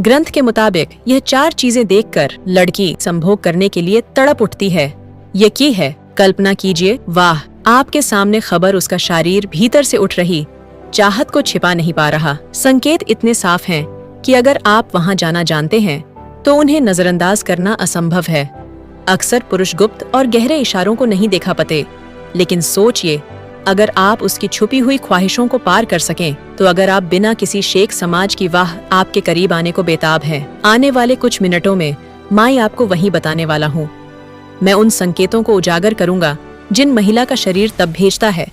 ग्रंथ के मुताबिक यह 4 चीजें देखकर लड़की संभोग करने के लिए तड़प उठती है। यकी है, कल्पना कीजिए, वाह, आपके सामने खबर उसका शरीर भीतर से उठ रही चाहत को छिपा नहीं पा रहा। संकेत इतने साफ हैं कि अगर आप वहां जाना जानते हैं तो उन्हें नजरअंदाज करना असंभव है। अक्सर पुरुष गुप्त और गहरे इशारों को नहीं देखा पाते, लेकिन सोचिए, अगर आप उसकी छुपी हुई ख्वाहिशों को पार कर सकें, तो अगर आप बिना किसी शेख समाज की वाह आपके करीब आने को बेताब हैं। आने वाले कुछ मिनटों में मैं आपको वही बताने वाला हूँ। मैं उन संकेतों को उजागर करूंगा जिन महिला का शरीर तब भेजता है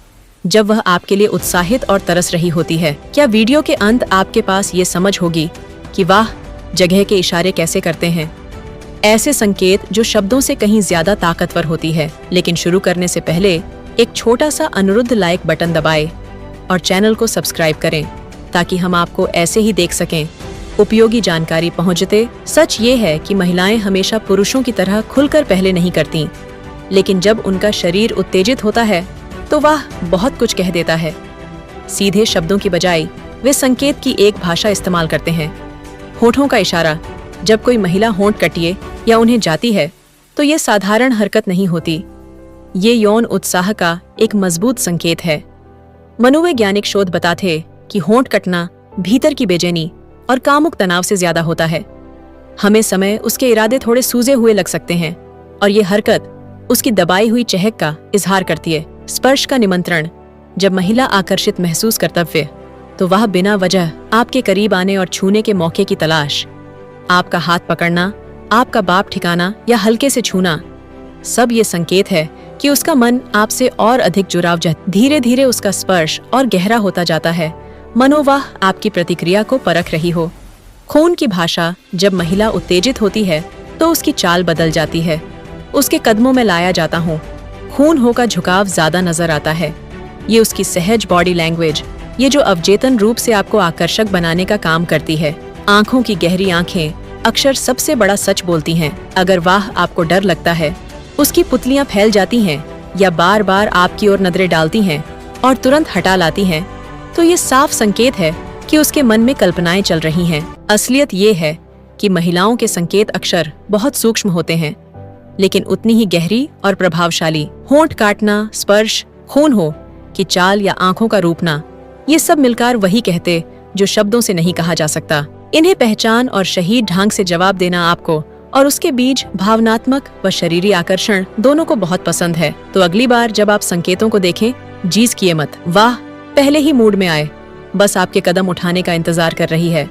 जब वह आपके लिए उत्साहित और तरस रही होती है। क्या वीडियो के अंत आपके पास ये समझ होगी कि वाह जगह के इशारे कैसे करते हैं, ऐसे संकेत जो शब्दों से कहीं ज्यादा ताकतवर होती है। लेकिन शुरू करने से पहले एक छोटा सा अनुरुद्ध लाइक बटन दबाएं और चैनल को सब्सक्राइब करें ताकि हम आपको ऐसे ही देख सकें उपयोगी जानकारी पहुंचते। सच ये है कि महिलाएं हमेशा पुरुषों की तरह खुलकर पहले नहीं करती, लेकिन जब उनका शरीर उत्तेजित होता है तो वह बहुत कुछ कह देता है। सीधे शब्दों की बजाय वे संकेत की एक भाषा इस्तेमाल करते हैं, होठों का इशारा। जब कोई महिला होंठ कटिए या उन्हें जाती है तो ये साधारण हरकत नहीं होती, ये यौन उत्साह का एक मजबूत संकेत है। मनोवैज्ञानिक शोध बताते कि होंठ कटना भीतर की बेचैनी और कामुक तनाव से ज्यादा होता है। हमें समय उसके इरादे थोड़े सूजे हुए लग सकते हैं और ये हरकत उसकी दबाई हुई चहक का इजहार करती है। स्पर्श का निमंत्रण, जब महिला आकर्षित महसूस कर्तव्य, तो वह बिना वजह आपके करीब आने और छूने के मौके की तलाश। आपका हाथ पकड़ना, आपका बाप ठिकाना या हल्के से छूना, सब ये संकेत है कि उसका मन आपसे और अधिक जुड़ाव धीरे धीरे उसका स्पर्श और गहरा होता जाता है। मनोवाह आपकी प्रतिक्रिया को परख रही हो। खून की भाषा, जब महिला उत्तेजित होती है तो उसकी चाल बदल जाती है। उसके कदमों में लाया जाता हूँ, खून हो का झुकाव ज्यादा नजर आता है। ये उसकी सहज बॉडी लैंग्वेज, ये जो अवचेतन रूप से आपको आकर्षक बनाने का काम करती है। आंखों की गहरी आंखें अक्सर सबसे बड़ा सच बोलती हैं। अगर वाह आपको डर लगता है, उसकी पुतलियां फैल जाती हैं या बार बार आपकी ओर नजरें डालती हैं और तुरंत हटा लाती हैं, तो ये साफ संकेत है कि उसके मन में कल्पनाएं चल रही हैं। असलियत ये है कि महिलाओं के संकेत अक्सर बहुत सूक्ष्म होते हैं, लेकिन उतनी ही गहरी और प्रभावशाली। होंठ काटना, स्पर्श, खून हो की चाल या आंखों का रूपना, ये सब मिलकर वही कहते जो शब्दों से नहीं कहा जा सकता। इन्हें पहचान और शहीद ढंग से जवाब देना आपको और उसके बीच भावनात्मक व शरीरी आकर्षण दोनों को बहुत पसंद है। तो अगली बार जब आप संकेतों को देखें, जीज किए मत, वाह पहले ही मूड में आए, बस आपके कदम उठाने का इंतजार कर रही है।